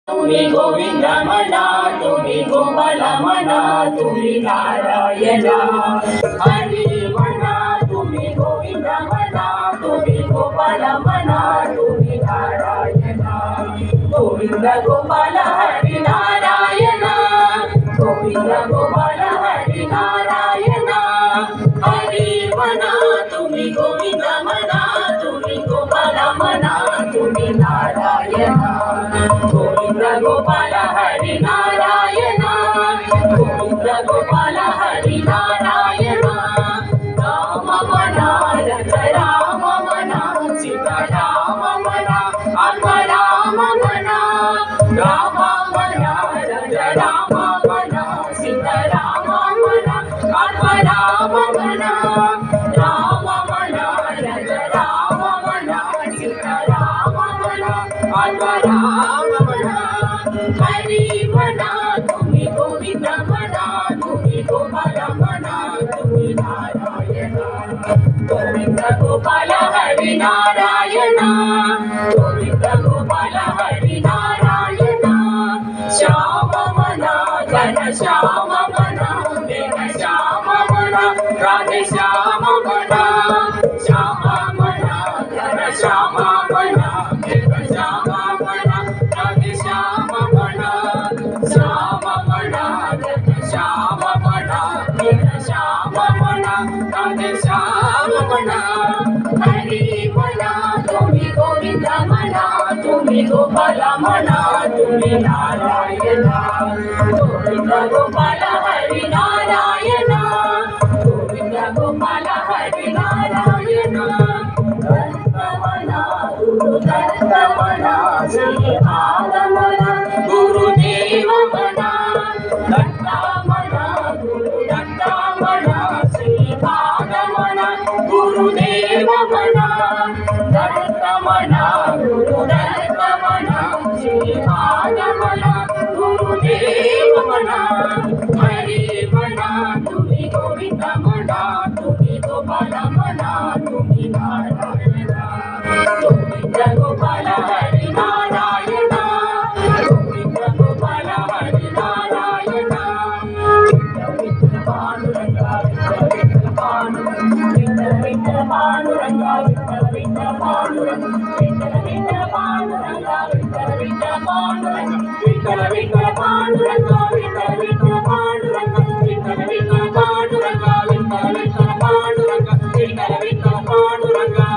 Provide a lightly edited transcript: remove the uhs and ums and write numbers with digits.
तुम्ही गोविंद म्हणा, तुम्ही गोपाल म्हणा, तुम्ही नारायण हरी म्हणा, तुम्ही गोविंद म्हणा, तुम्ही गोपाल म्हणा, तुम्ही नारायण गोविंद गोपाल हरी नारायण गोविंद गोपाल हरी नारायण हरी म्हणा, तुम्ही गोविंद म्हणा, तुम्ही गोपाल म्हणा, तुम्ही नारायण गोविंद गोपाल हरी नारायण गोविंद गोपाल हरी नारायण राम म्हणा राम म्हणा सीता राम म्हणा आत्मा राम म्हणा राम म्हणा राम म्हणा सीता राम म्हणा आत्मा राम म्हणा राम म्हणा राम म्हणा सीता राम म्हणा आत्मा राम म्हणा हरी म्हणा तुम्ही गोविंद म्हणा तुम्ही गोपाल म्हणा तुम्ही नारायण गोविंद गोपाल हरी नारायण गोविंद गोपाल हरी नारायण श्याम म्हणा घन श्याम म्हणा मेघ श्याम म्हणा राधे श्याम म्हणा श्याम म्हणा घन श्याम म्हणा मेघ श्याम म्हणा राधे श्याम म्हणा श्याम म्हणा घन श्याम म्हणा मेघ श्याम म्हणा राधे श्याम म्हणा हरी म्हणा तुम्ही गोविंद म्हणा तुम्ही गोपाल म्हणा तुम्ही नारायण गोविंद गोपाल हरी नारायण गोविंद गोपाल हरी नारायण दत्त म्हणा गुरुदत्त म्हणा श्रीपाद म्हणा गुरुदेव म्हणा दत्त म्हणा गुरुदत्त म्हणा श्रीपाद म्हणा गुरुदेव म्हणा दत्त म्हणा गुरुदत्त म्हणा श्रीपाद म्हणा गुरुदेव म्हणा हरी म्हणा तुम्ही गोविंद म्हणा तुम्ही गोपाल म्हणा तुम्ही नारायण गोविंद गोपाल हरी नारायण गोविंद गोपाल हरी नारायण विठ्ठल पांडुरंगा विठ्ठल पांडुरंगा विठ्ठल पांडुरंगा विठ्ठल पांडुरंगा विठ्ठल पांडुरंगा विठ्ठल पांडुरंगा विठ्ठल विठ्ठल पांडुरंगा विठ्ठल विठ्ठल पांडुरंगा विठ्ठल विठ्ठल पांडुरंगा विठ्ठल विठ्ठल पांडुरंगा विठ्ठल विठ्ठल पांडुरंगा